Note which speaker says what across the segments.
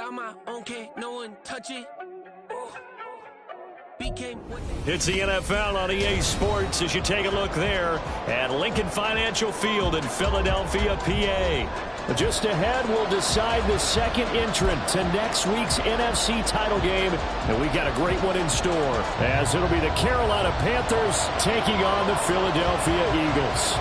Speaker 1: Got my own cake, no one touch it.
Speaker 2: It's the NFL on EA Sports as you take a look there at Lincoln Financial Field in Philadelphia, PA.
Speaker 3: Just ahead, we'll decide the second entrant to next week's NFC title game, and we got a great one in store, as it'll be the Carolina Panthers taking on the Philadelphia Eagles.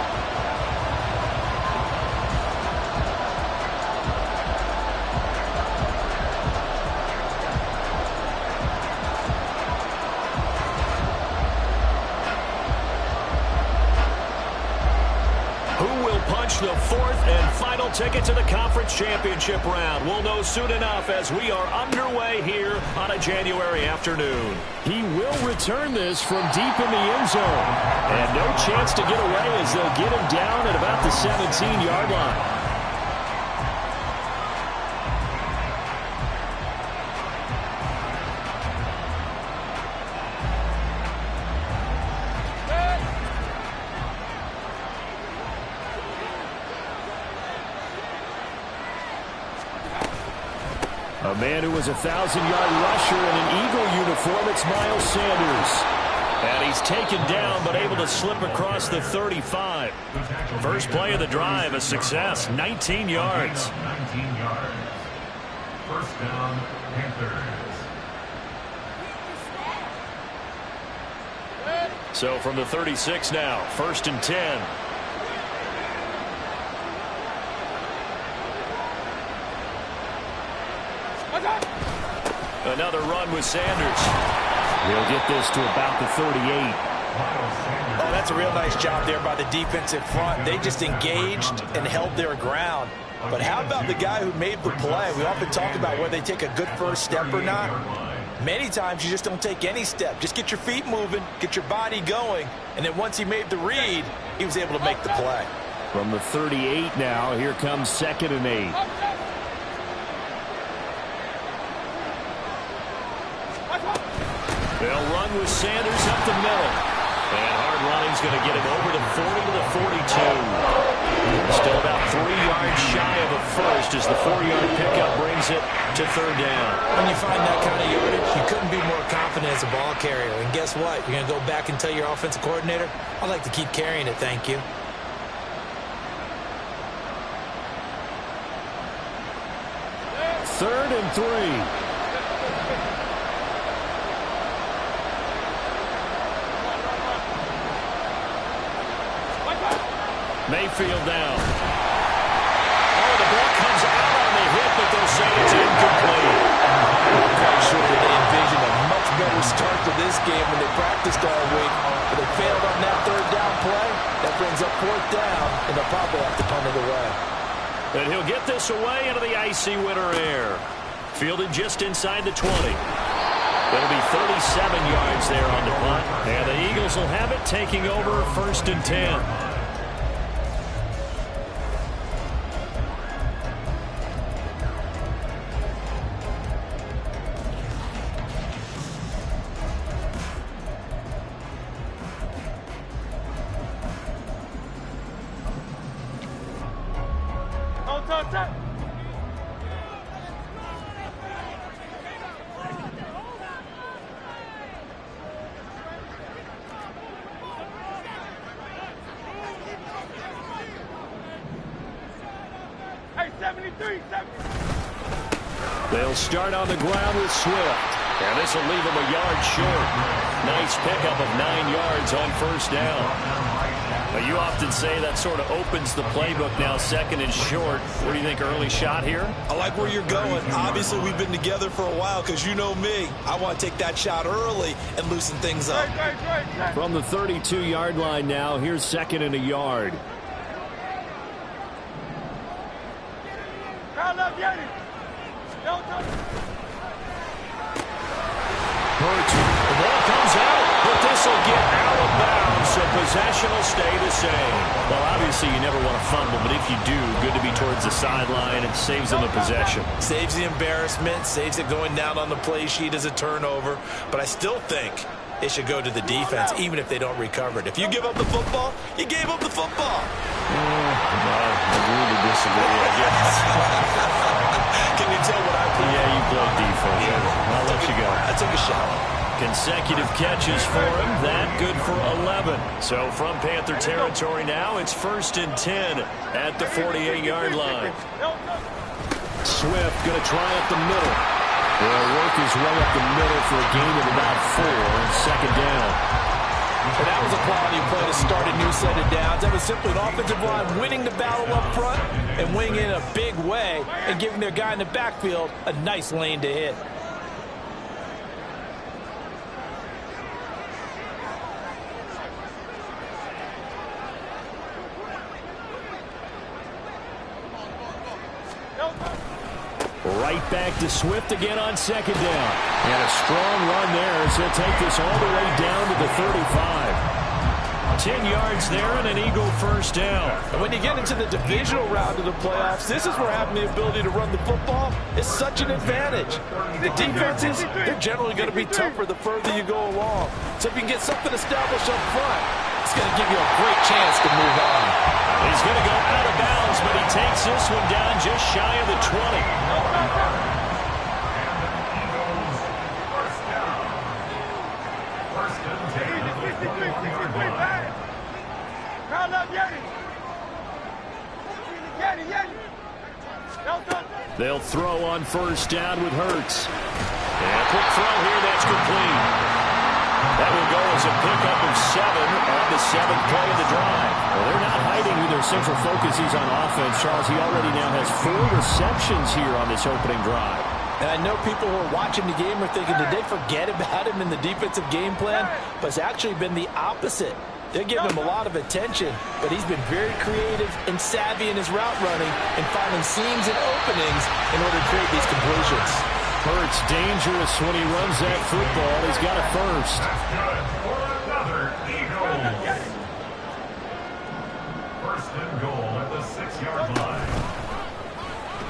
Speaker 2: The fourth and final ticket to the conference championship round. We'll know soon enough as we are underway here on a January afternoon.
Speaker 3: He will return this from deep in the end zone. And no chance to get away as they'll get him down at about the 17-yard line. A man who was a 1,000-yard rusher in an Eagle uniform, it's Miles Sanders.
Speaker 2: And he's taken down but able to slip across the 35. First play of the drive, a success, 19 yards.
Speaker 4: 19 yards. First down, Panthers.
Speaker 2: So from the 36 now, first and 10. Another run with Sanders.
Speaker 3: He'll get this to about the 38.
Speaker 5: Oh, that's a real nice job there by the defensive front. They just engaged and held their ground. But how about the guy who made the play? We often talk about whether they take a good first step or not. Many times you just don't take any step. Just get your feet moving, get your body going, and then once he made the read, he was able to make the play.
Speaker 3: From the 38 now, here comes 2nd and 8.
Speaker 2: They'll run with Sanders up the middle. And hard running's going to get him over the 40 to the 42. Still about 3 yards shy of a first as the 4-yard pickup brings it to third down.
Speaker 5: When you find that kind of yardage, you couldn't be more confident as a ball carrier. And guess what? You're going to go back and tell your offensive coordinator, I'd like to keep carrying it, thank you.
Speaker 3: Third and 3.
Speaker 2: Mayfield down. Oh, the ball comes out on the hit, but they'll say it's incomplete.
Speaker 5: I'm quite sure that they envisioned a much better start to this game when they practiced all week. But they failed on that third down play. That brings up fourth down, and they'll probably have to punt it away.
Speaker 2: And he'll get this away into the icy winter air. Fielded just inside the 20. It'll be 37 yards there on the punt. And the Eagles will have it, taking over first and 10. They'll start on the ground with Swift. And this will leave him a yard short. Nice pickup of 9 yards on first down. Well, you often say that sort of opens the playbook now, second and short. What do you think, early shot here?
Speaker 5: I like where you're going. Obviously, we've been together for a while because you know me. I want to take that shot early and loosen things up.
Speaker 3: From the 32-yard line now, here's 2nd and a yard.
Speaker 2: Hurts. The ball comes out, but this will get out of bounds, so possession will stay the same. Well, obviously you never want to fumble, but if you do, good to be towards the sideline. It saves them the possession.
Speaker 5: Saves the embarrassment, saves it going down on the play sheet as a turnover. But I still think it should go to the defense, even if they don't recover it. If you give up the football, you gave up the football.
Speaker 2: I agree to disagree, I guess.
Speaker 5: Can you tell what I think?
Speaker 2: Yeah, you consecutive catches for him. That good for 11. So from Panther territory now, it's 1st and 10 at the 48-yard line.
Speaker 3: Swift going to try up the middle. Will work his way up the middle for a gain of about 4 and 2nd down.
Speaker 5: And that was a quality play to start a new set of downs. That was simply an offensive line winning the battle up front and winning in a big way and giving their guy in the backfield a nice lane to hit.
Speaker 3: Right back to Swift again on 2nd down. And a strong run there as he'll take this all the way down to the 35.
Speaker 2: 10 yards there and an Eagle 1st down.
Speaker 5: And when you get into the divisional round of the playoffs, this is where having the ability to run the football is such an advantage. The defenses, they're generally going to be tougher the further you go along. So if you can get something established up front, it's going to give you a great chance to move on.
Speaker 2: He's going to go out of bounds, but he takes this one down just shy of the 20.
Speaker 3: They'll throw on 1st down with Hurts.
Speaker 2: And a quick throw here, that's complete. That will go as a pickup of 7 on the 7th play of the drive.
Speaker 3: Well, they're not hiding who their central focus is on offense, Charles. He already now has 4 receptions here on this opening drive.
Speaker 5: And I know people who are watching the game are thinking, did they forget about him in the defensive game plan? But it's actually been the opposite. They're giving him a lot of attention, but he's been very creative and savvy in his route running and finding seams and openings in order to create these completions.
Speaker 3: Hurts dangerous when he runs that football. He's got a 1st.
Speaker 4: That's good for another Eagle. 1st and goal at the 6-yard line.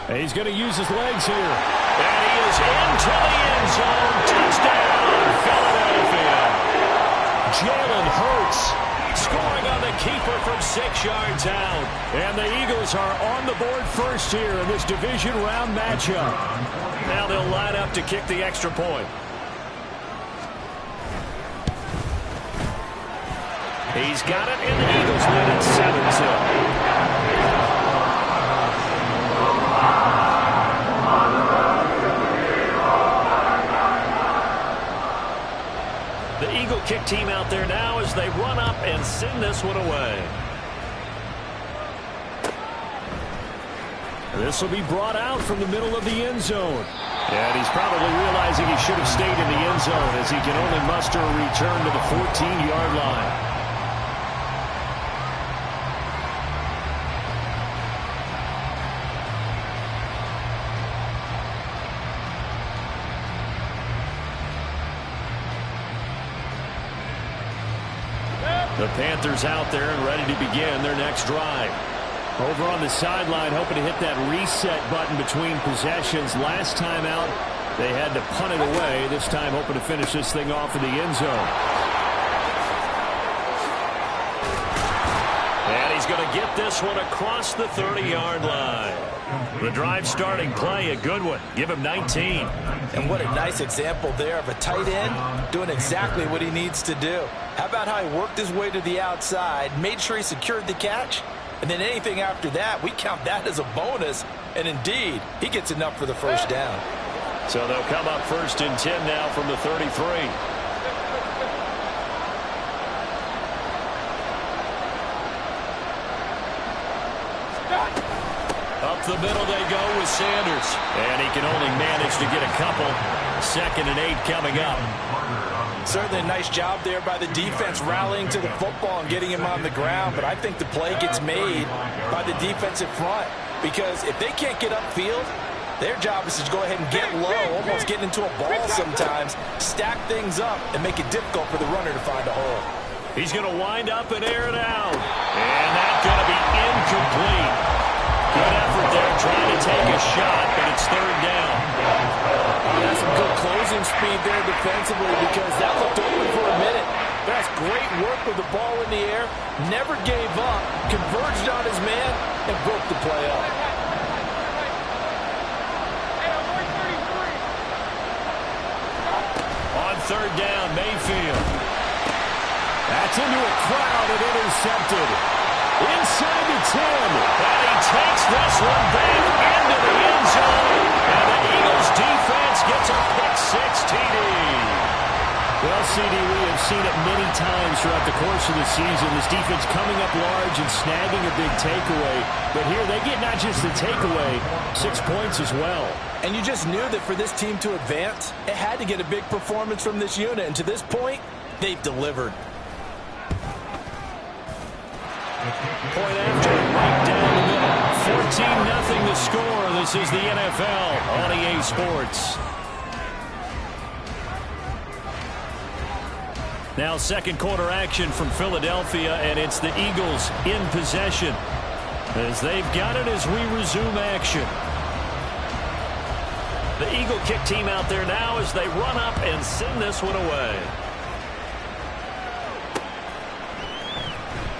Speaker 3: And he's going to use his legs here.
Speaker 2: And he is into the end zone. Touchdown, Philadelphia.
Speaker 3: Jalen Hurts
Speaker 2: scoring on the keeper from 6 yards out.
Speaker 3: And the Eagles are on the board first here in this division round matchup.
Speaker 2: Now they'll line up to kick the extra point. He's got it, and the Eagles lead at 7-2. The Eagle kick team out there now as they run up and send this one away.
Speaker 3: This will be brought out from the middle of the end zone. And he's probably realizing he should have stayed in the end zone as he can only muster a return to the 14-yard line.
Speaker 2: The Panthers out there and ready to begin their next drive.
Speaker 3: Over on the sideline, hoping to hit that reset button between possessions. Last time out, they had to punt it away. This time, hoping to finish this thing off in the end zone.
Speaker 2: And he's going to get this one across the 30-yard line. The drive starting play, a good one. Give him 19.
Speaker 5: And what a nice example there of a tight end doing exactly what he needs to do. How about how he worked his way to the outside, made sure he secured the catch, and then anything after that, we count that as a bonus. And indeed, he gets enough for the 1st down.
Speaker 2: So they'll come up 1st and 10 now from the 33. Up the middle they go with Sanders. And he can only manage to get a couple. 2nd and 8 coming up.
Speaker 5: Certainly a nice job there by the defense rallying to the football and getting him on the ground. But I think the play gets made by the defensive front. Because if they can't get upfield, their job is to go ahead and get low, almost getting into a ball sometimes, stack things up, and make it difficult for the runner to find a hole.
Speaker 2: He's going to wind up and air it out. And that's going to be incomplete. Good effort there trying to take a shot, but it's 3rd down.
Speaker 5: That's some good closing speed there defensively because that looked open for a minute. That's great work with the ball in the air. Never gave up, converged on his man, and broke the play up.
Speaker 2: On
Speaker 3: third down. Mayfield. That's into a crowd and intercepted. Inside the 10. And he takes this one back into the end zone. And the Eagles defense gets a pick-6 TD. Well, CD, we have seen it many times throughout the course of the season. This defense coming up large and snagging a big takeaway. But here they get not just the takeaway, 6 points as well.
Speaker 5: And you just knew that for this team to advance, it had to get a big performance from this unit. And to this point, they've delivered.
Speaker 3: Point after, right down the middle. 14-0 the score. This is the NFL on EA Sports. Now second quarter action from Philadelphia, and it's the Eagles in possession as they've got it as we resume action.
Speaker 2: The Eagle kick team out there now as they run up and send this one away.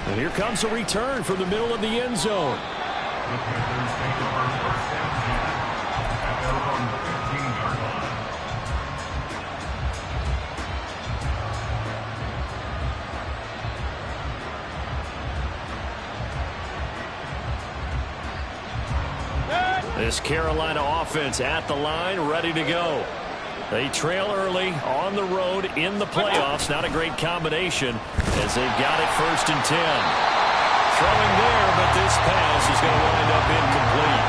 Speaker 3: And here comes a return from the middle of the end zone. This Carolina offense at the line, ready to go. They trail early on the road in the playoffs. Not a great combination as they've got it 1st and 10. Throwing there, but this pass is going to wind up incomplete.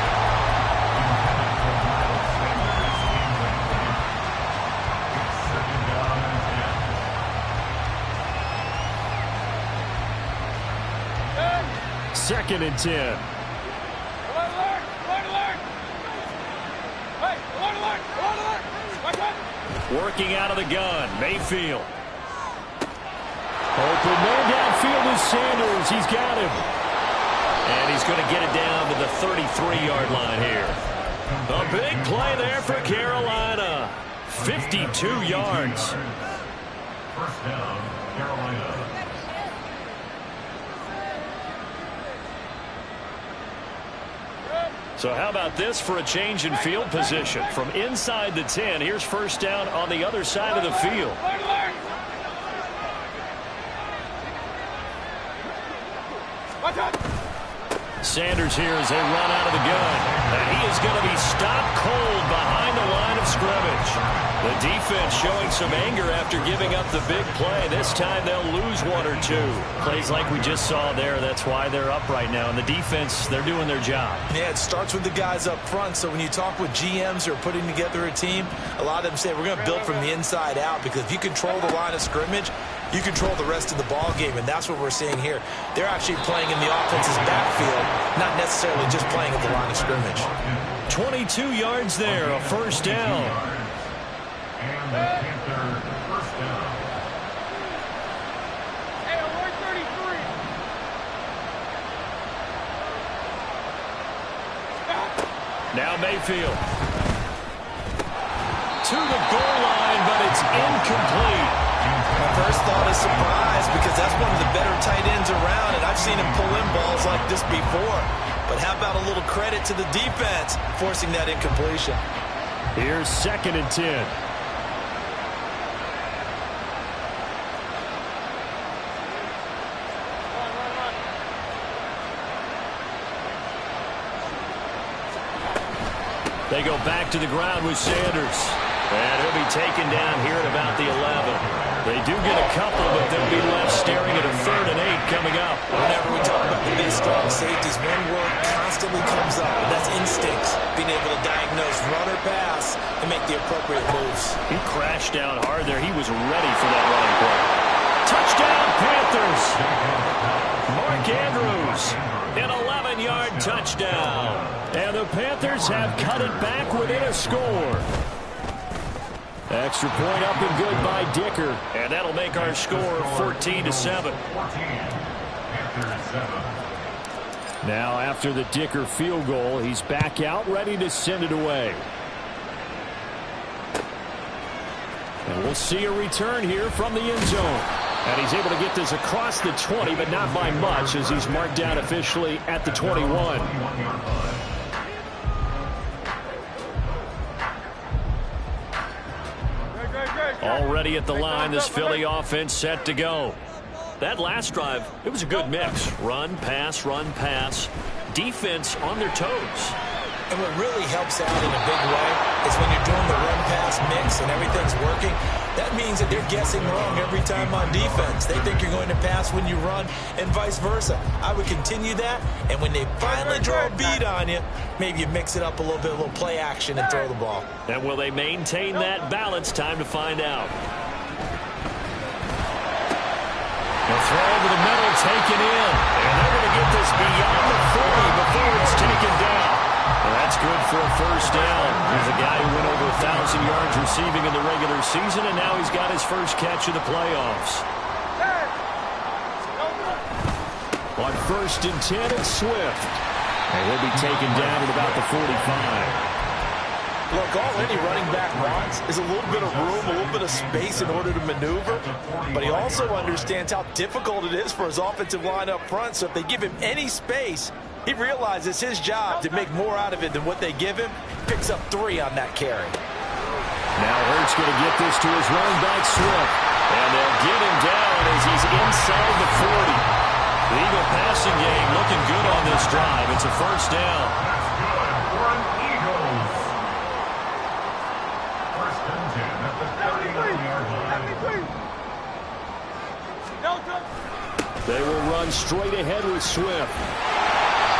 Speaker 3: 2nd and 10. Working out of the gun, Mayfield. Open man downfield is Sanders. He's got him.
Speaker 2: And he's going to get it down to the 33-yard line here.
Speaker 3: A big play there for Carolina. 52 yards.
Speaker 4: 1st down, Carolina.
Speaker 3: So how about this for a change in field position? From inside the 10, here's 1st down on the other side of the field. Sanders here as they run out of the gun. And he is going to be stopped cold behind the line of scrimmage. The defense showing some anger after giving up the big play. This time they'll lose 1 or 2. Plays like we just saw there, that's why they're up right now. And the defense, they're doing their job.
Speaker 5: Yeah, it starts with the guys up front. So when you talk with GMs who are putting together a team, a lot of them say we're going to build from the inside out, because if you control the line of scrimmage, you control the rest of the ball game, and that's what we're seeing here. They're actually playing in the offense's backfield, not necessarily just playing at the line of scrimmage.
Speaker 3: 22 yards there, a 1st down.
Speaker 4: And the Panther 1st down.
Speaker 6: Hey, alert 33.
Speaker 3: Now Mayfield. To the goal line, but it's incomplete.
Speaker 5: My first thought is surprise, because that's one of the better tight ends around, and I've seen him pull in balls like this before. But how about a little credit to the defense forcing that incompletion?
Speaker 3: Here's 2nd and 10. They go back to the ground with Sanders. And he'll be taken down here at about the 11. They do get a couple, but they'll be left staring at a 3rd and 8 coming up.
Speaker 5: Whenever we talk about the big strong safeties, one word constantly comes up, and that's instincts. Being able to diagnose run or pass and make the appropriate moves.
Speaker 3: He crashed down hard there. He was ready for that running play. Touchdown, Panthers. Mark Andrews, an 11-yard touchdown. And the Panthers have cut it back within a score. Extra point up and good by Dicker. And that'll make our score 14-7. Now after the Dicker field goal, he's back out ready to send it away. And we'll see a return here from the end zone. And he's able to get this across the 20, but not by much, as he's marked down officially at the 21.
Speaker 2: Already at the line, this Philly offense set to go. That last drive, it was a good mix. Run, pass, defense on their toes.
Speaker 5: And what really helps out in a big way is when you're doing the run-pass mix and everything's working, that means that they're guessing wrong every time on defense. They think you're going to pass when you run and vice versa. I would continue that, and when they finally draw a beat on you, maybe you mix it up a little bit, a little play action and throw the ball.
Speaker 2: And will they maintain that balance? Time to find out. The throw over the middle taken in. And they're going to get this beyond the 40 before it's taken down. Well, that's good for a first down. He's a guy who went over 1,000 yards receiving in the regular season, and now he's got his first catch of the playoffs. On 1st and 10, it's Swift. And he'll be taken down at about the 45.
Speaker 5: Look, all any running back wants is a little bit of room, a little bit of space in order to maneuver. But he also understands how difficult it is for his offensive line up front. So if they give him any space, he realizes it's his job to make more out of it than what they give him. Picks up 3 on that carry.
Speaker 2: Now Hurts going to get this to his running back, Swift. And they'll get him down as he's inside the 40. The Eagle passing game looking good on this drive. It's a first down. They will run straight ahead with Swift.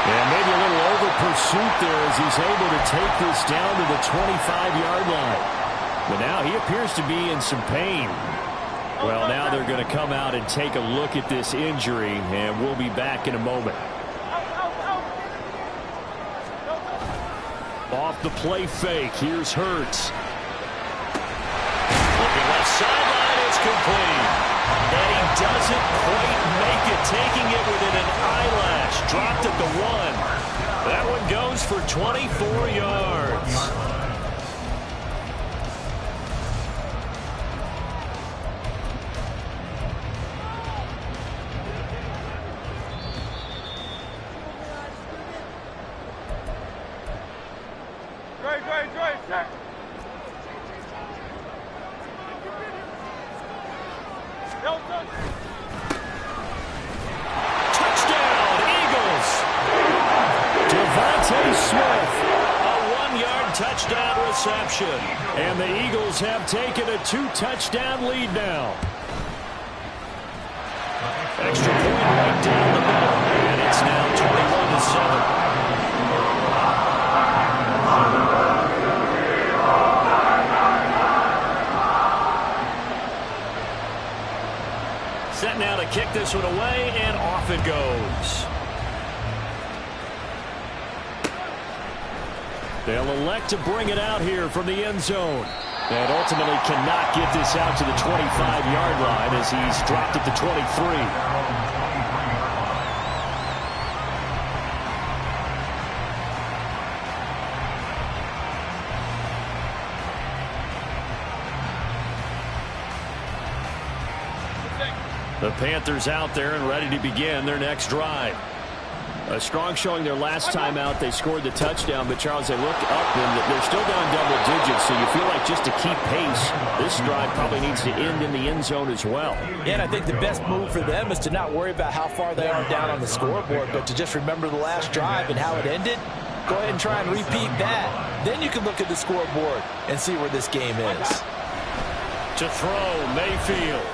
Speaker 2: And maybe a little over pursuit there as he's able to take this down to the 25-yard line. But now he appears to be in some pain. Well, now they're going to come out and take a look at this injury, and we'll be back in a moment. Off the play fake, here's Hurts. Looking left sideline, it's complete. And he doesn't quite make it, taking it within an eyelash. Dropped at the 1. That one goes for 24 yards. Touchdown, Eagles! DeVonta Smith, a 1-yard touchdown reception. And the Eagles have taken a 2-touchdown lead now. Extra point right down the middle. And it's now 21-7. Set now to kick this one away, and off it goes. They'll elect to bring it out here from the end zone. And ultimately cannot get this out to the 25-yard line as he's dropped at the 23. The Panthers out there and ready to begin their next drive. A strong showing their last time out. They scored the touchdown, but Charles, they look up and they're still down double digits, so you feel like just to keep pace, this drive probably needs to end in the end zone as well.
Speaker 5: Yeah, and I think the best move for them is to not worry about how far they are down on the scoreboard, but to just remember the last drive and how it ended. Go ahead and try and repeat that. Then you can look at the scoreboard and see where this game is.
Speaker 2: To throw, Mayfield.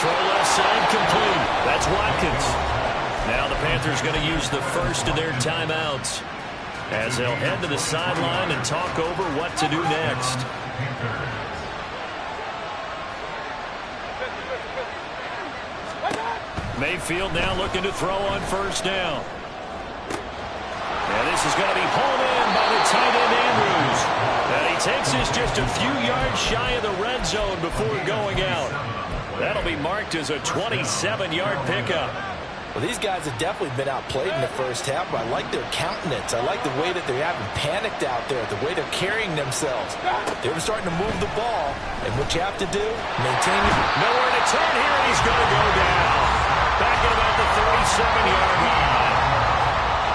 Speaker 2: Throw left side complete. That's Watkins. Now the Panthers going to use the first of their timeouts as they'll head to the sideline and talk over what to do next. Mayfield now looking to throw on first down. And this is going to be pulled in by the tight end Andrews. And he takes this just a few yards shy of the red zone before going out. That'll be marked as a 27-yard pickup.
Speaker 5: Well, these guys have definitely been outplayed in the first half, but I like their countenance. I like the way that they're having panicked out there, the way they're carrying themselves. They're starting to move the ball, and what you have to do, maintain it.
Speaker 2: Nowhere to turn here, and he's going to go down. Back at about the 37-yard line.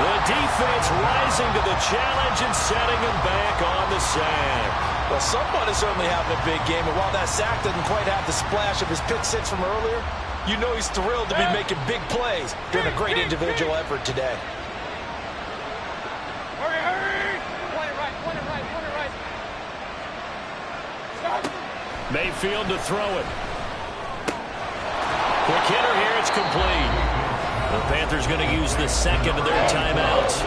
Speaker 2: The defense rising to the challenge and setting him back on the sand.
Speaker 5: Well, someone is certainly having a big game, and while that sack doesn't quite have the splash of his pick six from earlier, you know he's thrilled to be making big plays during a great individual effort today.
Speaker 6: Hurry, hurry! Point it right, point it right, point it right. Stop.
Speaker 3: Mayfield to throw it. Quick hitter here, it's complete. The Panthers going to use the second of their timeouts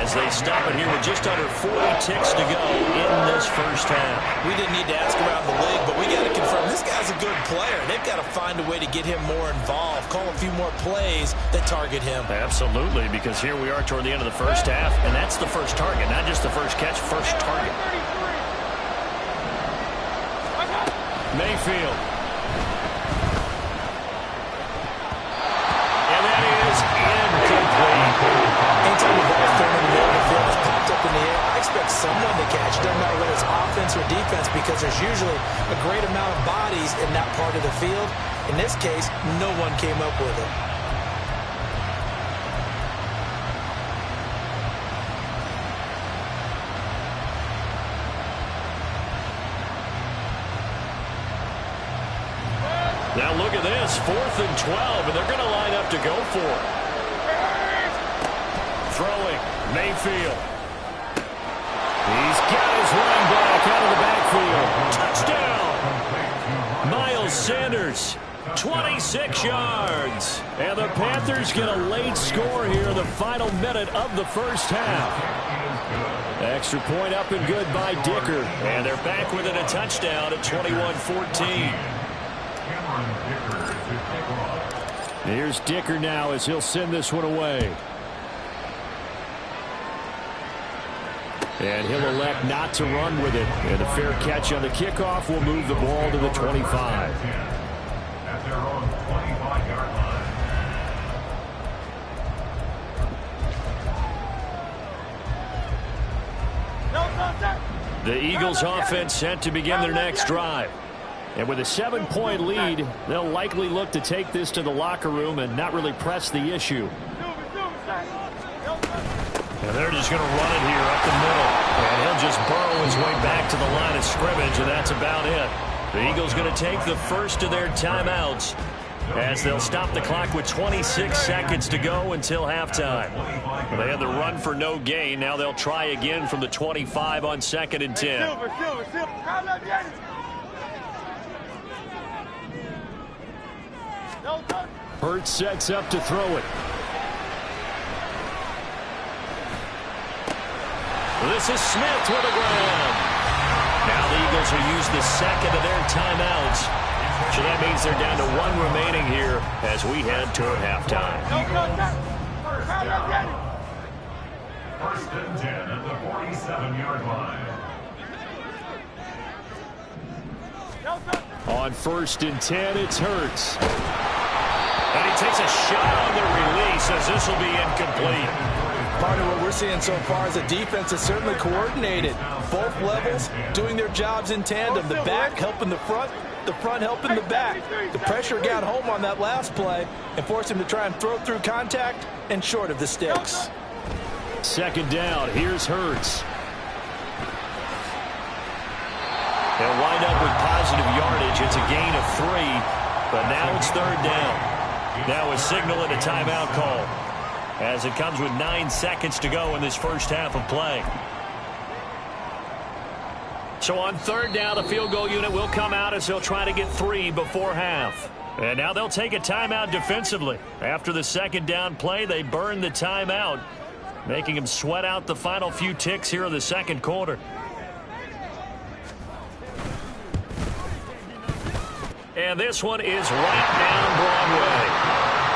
Speaker 3: as they stop it here with just under 40 ticks to go in this first half.
Speaker 5: We didn't need to ask around the league, but we got to confirm this guy's a good player. They've got to find a way to get him more involved, call a few more plays that target him.
Speaker 3: Absolutely, because here we are toward the end of the first half, and that's the first target, not just the first catch, first target. Mayfield. And that is incomplete.
Speaker 5: Anytime the ball's thrown in the middle of the field, it's popped up in the air, I expect someone to catch. It doesn't matter whether it's offense or defense, because there's usually a great amount of bodies in that part of the field. In this case, no one came up with it.
Speaker 3: Now look at this, 4th and 12, and they're going to line up to go for it. Throwing, Mayfield. He's got his running back out of the backfield. Touchdown! Miles Sanders, 26 yards. And the Panthers get a late score here in the final minute of the first half. Extra point up and good by Dicker. And they're back within a touchdown at 21-14. Here's Dicker now as he'll send this one away. And he'll elect not to run with it. And a fair catch on the kickoff will move the ball to the 25.
Speaker 4: At their own 25-yard line.
Speaker 3: The Eagles offense set to begin their next drive. And with a 7-point lead, they'll likely look to take this to the locker room and not really press the issue. And they're just going to run it here up the middle. And he'll just burrow his way back to the line of scrimmage, and that's about it. The Eagles going to take the first of their timeouts as they'll stop the clock with 26 seconds to go until halftime. Well, they had the run for no gain. Now they'll try again from the 25 on 2nd and 10. Hurts sets up to throw it. This is Smith with a grab. Now the Eagles will use the second of their timeouts. So that means they're down to 1 remaining here as we head toward halftime.
Speaker 4: First and 10 at the 47-yard line.
Speaker 3: On 1st and 10, it's Hurts. And he takes a shot on the release as this will be incomplete.
Speaker 5: Part of what we're seeing so far is the defense is certainly coordinated. Both levels doing their jobs in tandem. The back helping the front helping the back. The pressure got home on that last play and forced him to try and throw through contact and short of the sticks.
Speaker 3: 2nd down, here's Hurts. They'll wind up with positive yardage. It's a gain of 3, but now it's 3rd down. Now a signal and a timeout call as it comes with 9 seconds to go in this first half of play. So on 3rd down, the field goal unit will come out as they'll try to get 3 before half. And now they'll take a timeout defensively. After the 2nd down play, they burn the timeout, making them sweat out the final few ticks here in the 2nd quarter. And this one is right down Broadway.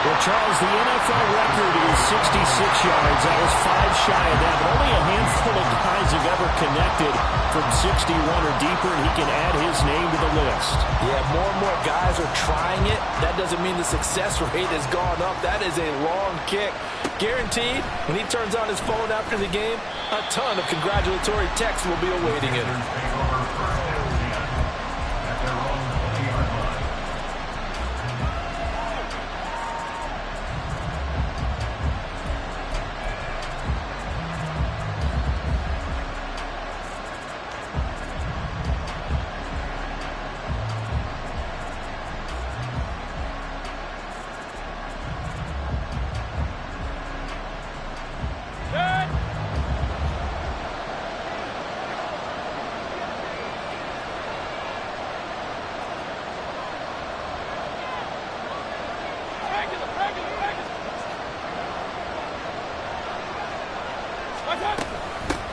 Speaker 3: Well, Charles, the NFL record is 66 yards. That was 5 shy of that, but only a handful of guys have ever connected from 61 or deeper, and he can add his name to the list.
Speaker 5: Yeah, more and more guys are trying it. That doesn't mean the success rate has gone up. That is a long kick. Guaranteed, when he turns on his phone after the game, a ton of congratulatory texts will be awaiting him.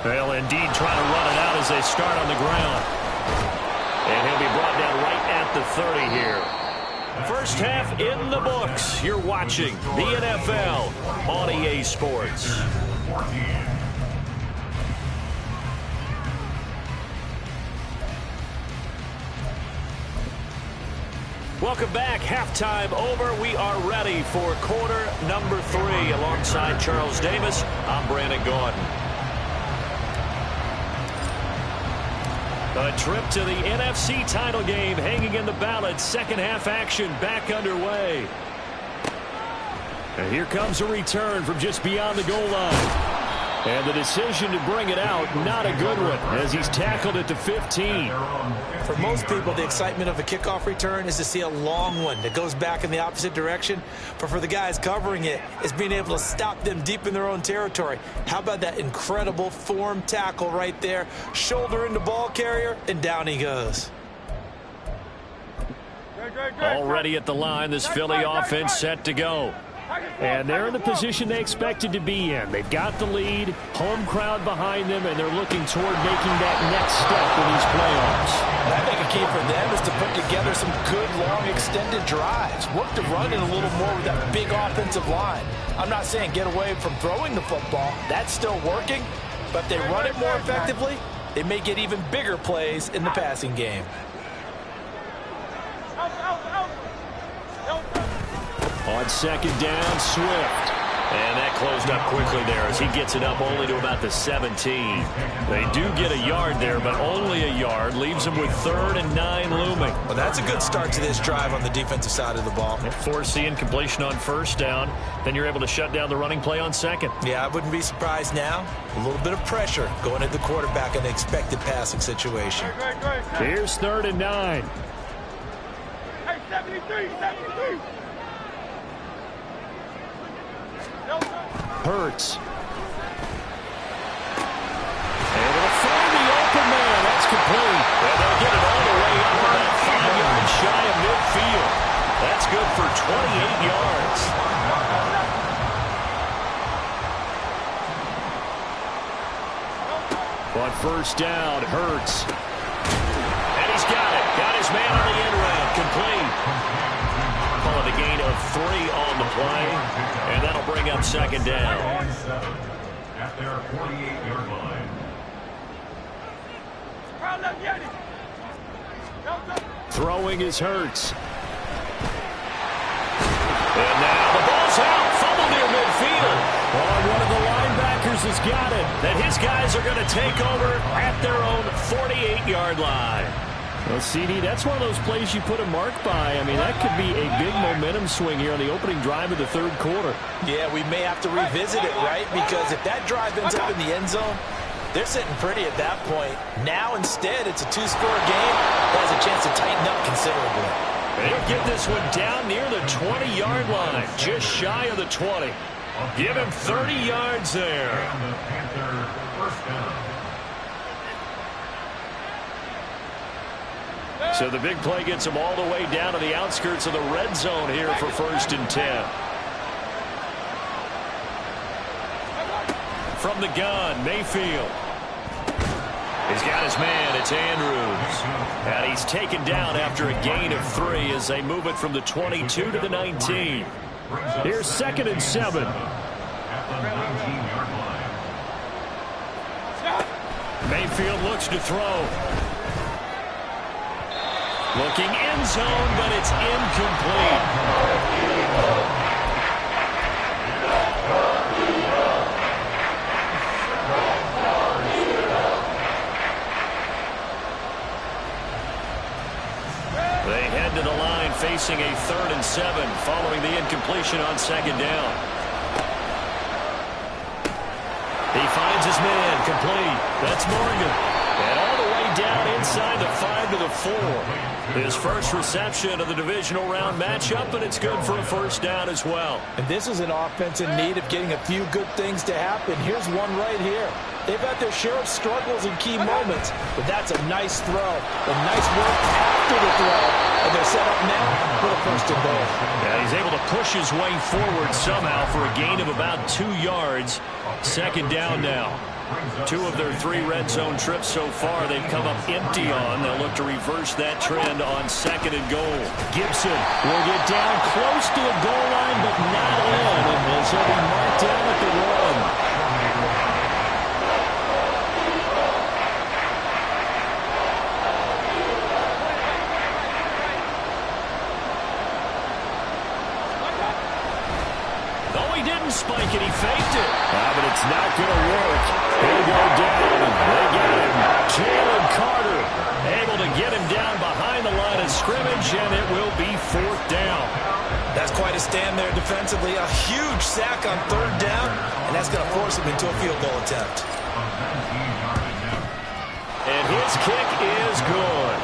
Speaker 2: They'll indeed try to run it out as they start on the ground. And he'll be brought down right at the 30 here. First half in the books. You're watching the NFL on EA Sports. Welcome back. Halftime over. We are ready for quarter number 3. Alongside Charles Davis, I'm Brandon Gaudin. A trip to the NFC title game hanging in the balance. Second half action back underway. And here comes a return from just beyond the goal line. And the decision to bring it out, not a good one, as he's tackled at the 15.
Speaker 5: For most people, the excitement of a kickoff return is to see a long one that goes back in the opposite direction. But for the guys covering it, it's being able to stop them deep in their own territory. How about that incredible form tackle right there? Shoulder into ball carrier, and down he goes.
Speaker 2: Already at the line, this Philly offense set to go.
Speaker 3: And they're in the position they expected to be in. They've got the lead, home crowd behind them, and they're looking toward making that next step in these playoffs.
Speaker 5: And I think a key for them is to put together some good, long, extended drives. Work the run in a little more with that big offensive line. I'm not saying get away from throwing the football. That's still working. But if they run it more effectively, they may get even bigger plays in the passing game.
Speaker 3: On second down, Swift.
Speaker 2: And that closed up quickly there as he gets it up only to about the 17. They do get a yard there, but only a yard. Leaves them with 3rd and 9 looming.
Speaker 5: Well, that's a good start to this drive on the defensive side of the ball.
Speaker 2: Force the incompletion on first down. Then you're able to shut down the running play on second.
Speaker 5: Yeah, I wouldn't be surprised now. A little bit of pressure going at the quarterback in the expected passing situation.
Speaker 3: Here's 3rd and 9.
Speaker 6: Hey, 73.
Speaker 3: Hurts. Able to find the open man. That's complete.
Speaker 2: And they'll get it all the way up about 5 yards shy of midfield. That's good for 28 yards.
Speaker 3: On first down, Hurts.
Speaker 2: And he's got it. Got his man on the end round. Complete. Calling a gain of 3 on the play. And that'll bring up second down.
Speaker 4: At their 48-yard line.
Speaker 3: Throwing is Hurts.
Speaker 2: And now the ball's out. Fumble near midfield.
Speaker 3: Oh, one of the linebackers has got it.
Speaker 2: Then his guys are going to take over at their own 48-yard line.
Speaker 3: Well, CD, that's one of those plays you put a mark by. I mean, that could be a big momentum swing here on the opening drive of the 3rd quarter.
Speaker 5: Yeah, we may have to revisit it, right? Because if that drive ends up in the end zone, they're sitting pretty at that point. Now, instead, it's a 2-score game that has a chance to tighten up considerably.
Speaker 2: They'll get this one down near the 20-yard line, just shy of the 20. Give him 30 yards there.
Speaker 4: And the Panther first down.
Speaker 2: So the big play gets them all the way down to the outskirts of the red zone here for 1st and 10. From the gun, Mayfield. He's got his man. It's Andrews. And he's taken down after a gain of 3 as they move it from the 22 to the 19.
Speaker 3: Here's 2nd and 7.
Speaker 4: At the 19-yard line.
Speaker 2: Mayfield looks to throw. Looking end zone, but it's incomplete. They head to the line facing a 3rd and 7 following the incompletion on second down. He finds his man, complete. That's Morgan. And all the way down inside the 5 to the 4. His first reception of the divisional round matchup, and it's good for a first down as well.
Speaker 5: And this is an offense in need of getting a few good things to happen. Here's one right here. They've had their share of struggles in key moments, but that's a nice throw. A nice work after the throw. And they're set up now for the 1st and goal.
Speaker 2: Yeah, he's able to push his way forward somehow for a gain of about 2 yards. Second down now. 2 of their 3 red zone trips so far, they've come up empty on. They'll look to reverse that trend on 2nd and goal.
Speaker 3: Gibson will get down close to the goal line, but not in, as he'll be marked down at the 1.
Speaker 2: Spike it, he faked it.
Speaker 3: But it's not going to work. He'll go down. They get him. Jalen Carter able to get him down behind the line of scrimmage, and it will be 4th down.
Speaker 5: That's quite a stand there defensively. A huge sack on 3rd down, and that's going to force him into a field goal attempt.
Speaker 3: And his kick is good.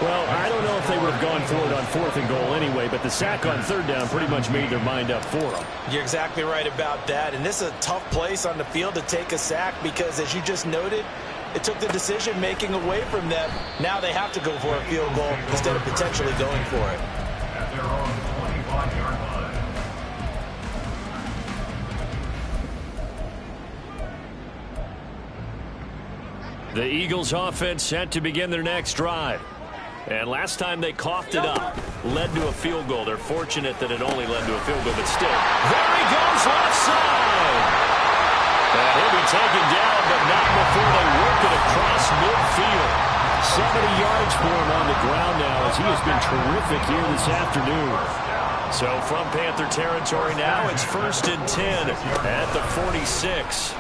Speaker 3: Well, I don't know if they would have gone for it on 4th and goal anyway, but the sack on 3rd down pretty much made their mind up for them.
Speaker 5: You're exactly right about that, and this is a tough place on the field to take a sack because, as you just noted, it took the decision-making away from them. Now they have to go for a field goal instead of potentially going for it.
Speaker 4: At their own 25-yard line.
Speaker 3: The Eagles offense set to begin their next drive. And last time they coughed it up, led to a field goal. They're fortunate that it only led to a field goal, but still.
Speaker 2: There he goes, left side. And he'll be taken down, but not before they work it across midfield.
Speaker 3: 70 yards for him on the ground now, as he has been terrific here this afternoon.
Speaker 2: So from Panther territory now, it's 1st and 10 at the 46.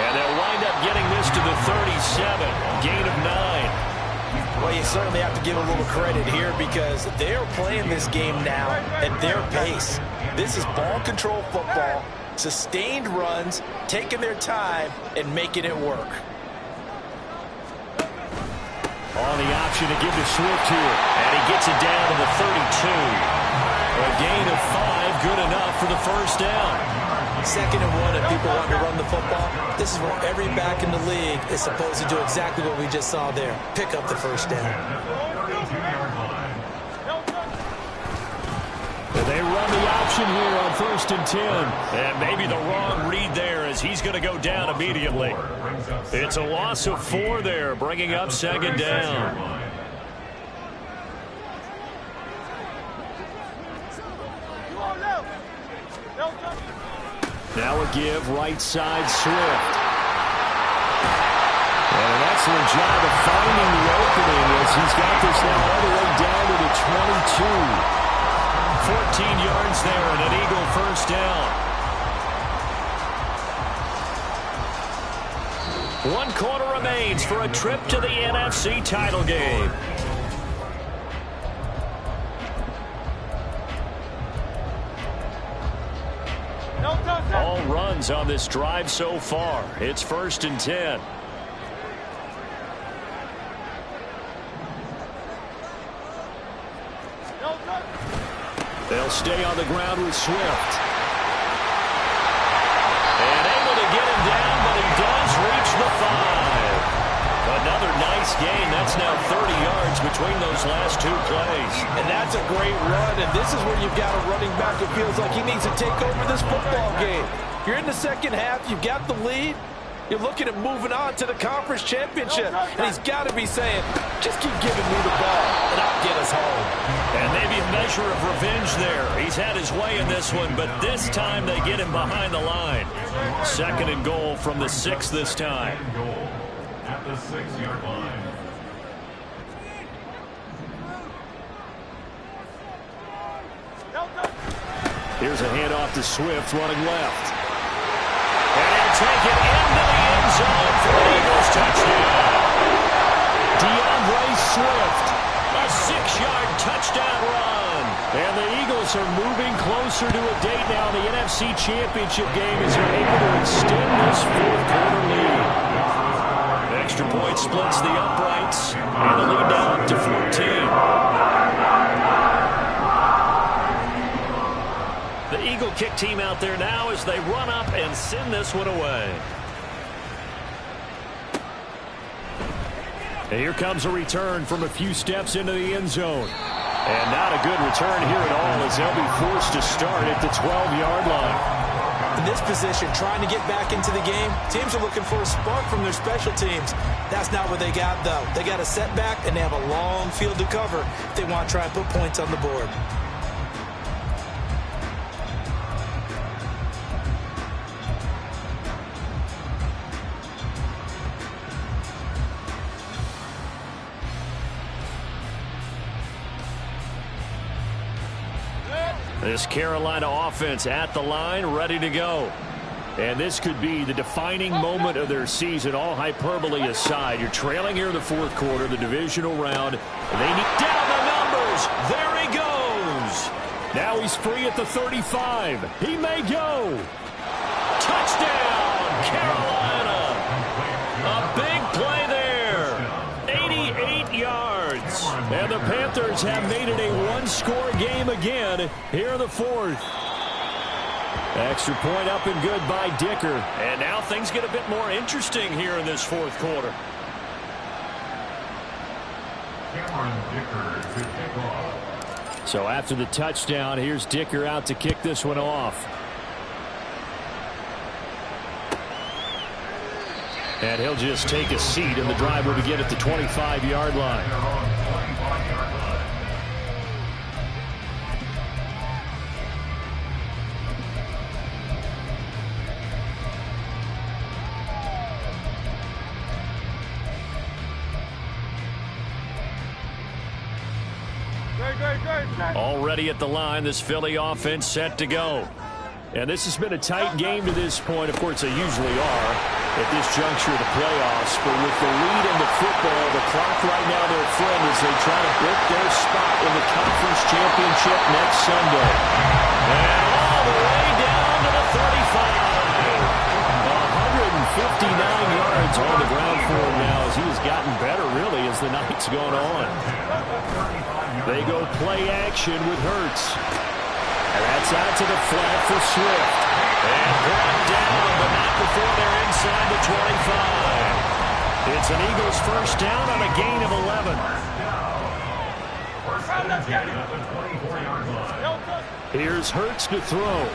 Speaker 2: And they'll wind up getting this to the 37, gain of 9.
Speaker 5: Well, you certainly have to give a little credit here because they are playing this game now at their pace. This is ball control football, sustained runs, taking their time, and making it work.
Speaker 3: On the option to give to Swift here.
Speaker 2: And he gets it down to the 32. A gain of 5, good enough for the 1st down.
Speaker 5: 2nd and 1, if people want to run the football, this is where every back in the league is supposed to do exactly what we just saw there. Pick up the 1st down.
Speaker 3: They run the option here on 1st and 10.
Speaker 2: And maybe the wrong read there as he's going to go down immediately. It's a loss of 4 there, bringing up 2nd down.
Speaker 3: Now a give, right side, Swift. And an excellent job of finding the opening as he's got this now all the way down to the 22.
Speaker 2: 14 yards there and an Eagle 1st down. 1 quarter remains for a trip to the NFC title game. All runs on this drive so far. It's 1st and 10.
Speaker 3: They'll stay on the ground with Swift.
Speaker 2: And able to get him down, but he does reach the 5. Another nice gain. That's now 30 yards between those last 2 plays.
Speaker 5: And that's a great run, and this is where you've got a running back who feels like he needs to take over this football game. You're in the 2nd half, you've got the lead, you're looking at moving on to the conference championship, and he's got to be saying, just keep giving me the ball, and I'll get us home.
Speaker 2: And maybe a measure of revenge there. He's had his way in this one, but this time they get him behind the line. 2nd and goal from the 6 this time.
Speaker 4: At the 6-yard line.
Speaker 3: Here's a handoff to Swift running left.
Speaker 2: And he'll take it into the end zone for an Eagles touchdown.
Speaker 3: DeAndre Swift.
Speaker 2: A 6-yard touchdown run.
Speaker 3: And the Eagles are moving closer to a date now in the NFC Championship game as they're able to extend this 4th quarter lead.
Speaker 2: Extra point splits the uprights, and the lead now up to 14. The Eagle kick team out there now as they run up and send this one away.
Speaker 3: And here comes a return from a few steps into the end zone. And not a good return here at all as they'll be forced to start at the 12-yard line.
Speaker 5: In this position, trying to get back into the game, teams are looking for a spark from their special teams. That's not what they got, though. They got a setback, and they have a long field to cover if they want to try and put points on the board.
Speaker 3: This Carolina offense at the line, ready to go. And this could be the defining moment of their season, all hyperbole aside. You're trailing here in the fourth quarter, the divisional round. They need down the numbers. There he goes. Now he's free at the 35. He may go. Touchdown, Carolina. A big play there. 88 yards. And the Panthers have made it a one-score game again here in the fourth. Extra point up and good by Dicker.
Speaker 2: And now things get a bit more interesting here in this fourth quarter.
Speaker 4: Cameron Dicker to kick off.
Speaker 3: So after the touchdown, here's Dicker out to kick this one off. And he'll just take a seat, and the drive will begin at the 25-yard line. Already at the line, this Philly offense set to go. And this has been a tight game to this point. Of course, they usually are at this juncture of the playoffs. But with the lead in the football, the clock right now their friend as they try to book their spot in the conference championship next Sunday. And all the way down to the 35. 159 yards on the ground for him now as he has gotten better, really, as the night's gone on. They go play action with Hurts. And that's out to the flat for Swift. And brought down, but not before they're inside the 25. It's an Eagles first down on a gain of 11. Here's Hurts to throw.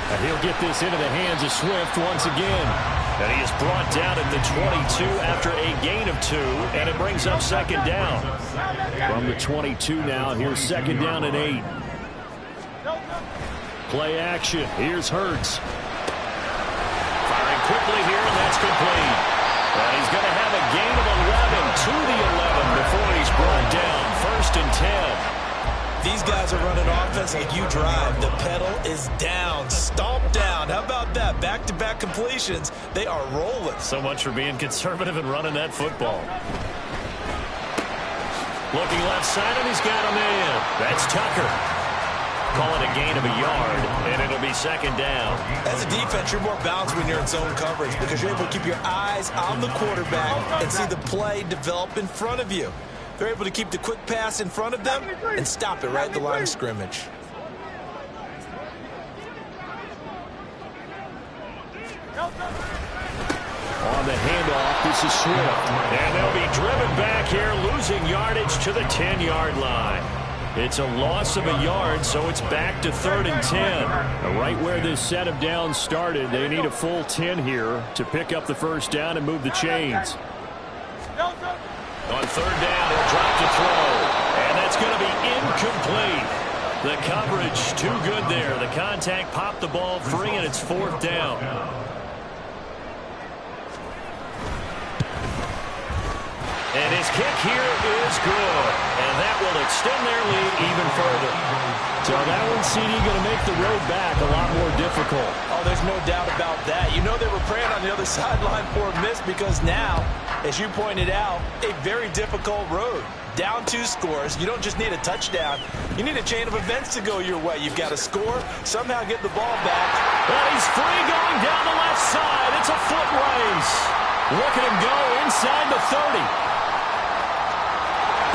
Speaker 3: And he'll get this into the hands of Swift once again. And he is brought down at the 22 after a gain of 2, and it brings up second down. From the 22 now, here's second down and 8. Play action. Here's Hurts. Firing quickly here, and that's complete. And he's going to have a gain of 11 to the 11 before he's brought down. First and 10.
Speaker 5: These guys are running offense like you drive. The pedal is down, stomped down. How about that? Back-to-back completions. They are rolling.
Speaker 2: So much for being conservative and running that football.
Speaker 3: Looking left side, and he's got him in. That's Tucker. Call it a gain of a yard, and it'll be second down.
Speaker 5: As a defense, you're more balanced when you're in zone coverage because you're able to keep your eyes on the quarterback and see the play develop in front of you. They're able to keep the quick pass in front of them and stop it right at the line of scrimmage.
Speaker 3: On the handoff, this is Swift. And they'll be driven back here, losing yardage to the 10-yard line. It's a loss of a yard, so it's back to 3rd and 10. Right where this set of downs started, they need a full 10 here to pick up the first down and move the chains.
Speaker 2: On third down, he'll drop to throw. And that's going to be incomplete. The coverage too good there. The contact popped the ball free, and it's 4th down. And his kick here is good. And that will extend their lead even further.
Speaker 3: So that one, CD, going to make the road back a lot more difficult.
Speaker 5: Oh, there's no doubt about that. You know they were praying on the other sideline for a miss because now, as you pointed out, a very difficult road. Down 2 scores. You don't just need a touchdown. You need a chain of events to go your way. You've got to score, somehow get the ball back.
Speaker 3: And he's free going down the left side. It's a foot race. Look at him go inside the 30.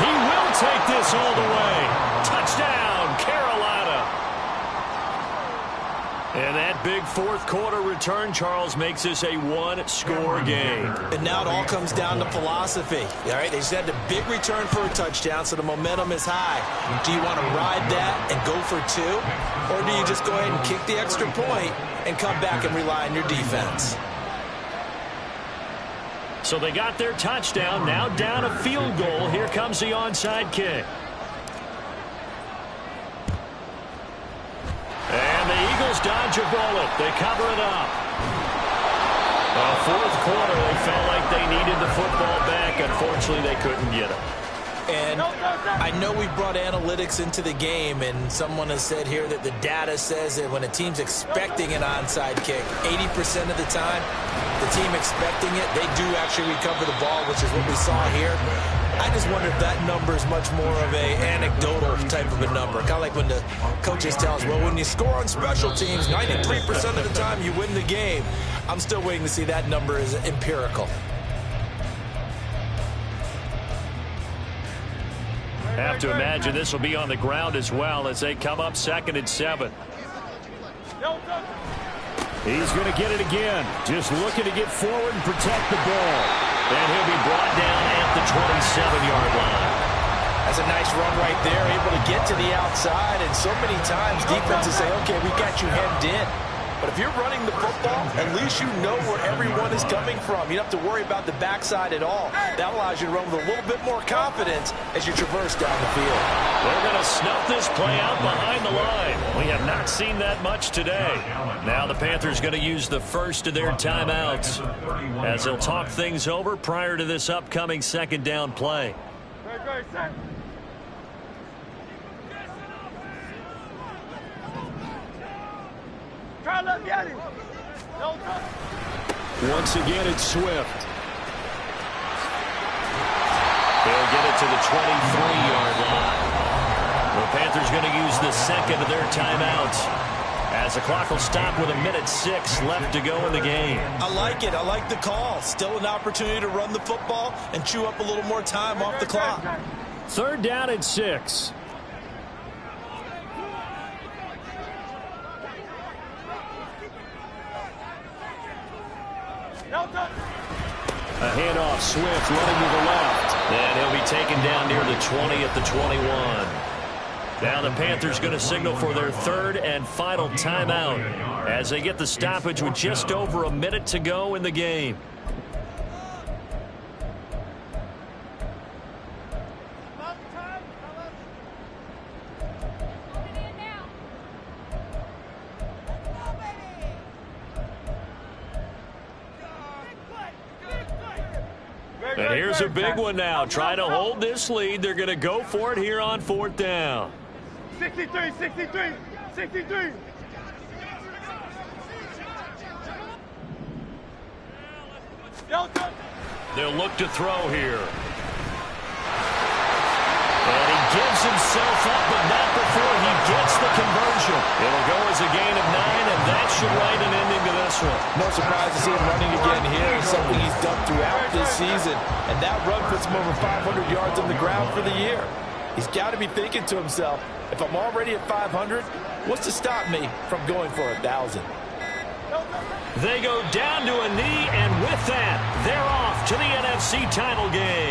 Speaker 3: He will take this all the way. Touchdown, Carolina.
Speaker 2: And that big fourth quarter return, Charles, makes this a one-score game.
Speaker 5: And now it all comes down to philosophy. All right, they just had a big return for a touchdown, so the momentum is high. Do you want to ride that and go for two? Or do you just go ahead and kick the extra point and come back and rely on your defense?
Speaker 3: So they got their touchdown, now down a field goal. Here comes the onside kick. And the Eagles dodge a bullet. They cover it up. Fourth quarter, they felt like they needed the football back. Unfortunately, they couldn't get it.
Speaker 5: And I know we brought analytics into the game, and someone has said here that the data says that when a team's expecting an onside kick, 80% of the time, the team expecting it, they do actually recover the ball, which is what we saw here. I just wonder if that number is much more of a anecdotal type of a number. Kind of like when the coaches tell us, well, when you score on special teams, 93% of the time you win the game. I'm still waiting to see that number is empirical.
Speaker 3: Have to imagine this will be on the ground as well as they come up 2nd and 7. He's going to get it again. Just looking to get forward and protect the ball. And he'll be brought down at the 27-yard line.
Speaker 5: That's a nice run right there, able to get to the outside. And so many times defenses say, okay, we got you hemmed in. But if you're running the football, at least you know where everyone is coming from. You don't have to worry about the backside at all. That allows you to run with a little bit more confidence as you traverse down the field.
Speaker 3: They're going to snuff this play out behind the line. We have not seen that much today. Now the Panthers going to use the first of their timeouts as they'll talk things over prior to this upcoming 2nd down play. Once again, it's Swift. They'll get it to the 23-yard line. The Panthers going to use the second of their timeouts as the clock will stop with 1:06 left to go in the game.
Speaker 5: I like it. I like the call. Still an opportunity to run the football and chew up a little more time off the clock.
Speaker 3: 3rd down and 6. A handoff, Swift running to the left. And he'll be taken down near the 20 at the 21. Now the Panthers going to signal for their 3rd and final timeout as they get the stoppage with just over 1 minute to go in the game. And here's a big one now. Try to hold this lead. They're going to go for it here on 4th down.
Speaker 6: 63, 63, 63.
Speaker 3: They'll look to throw here. And he gives himself up, but not before he gets the conversion. It'll go as a gain of 9, and that should write an ending to this one.
Speaker 5: No surprise to see him running again here. It's something he's done throughout this season. And that run puts him over 500 yards on the ground for the year. He's got to be thinking to himself, if I'm already at 500, what's to stop me from going for 1,000?
Speaker 3: They go down to a knee, and with that, they're off to the NFC title game.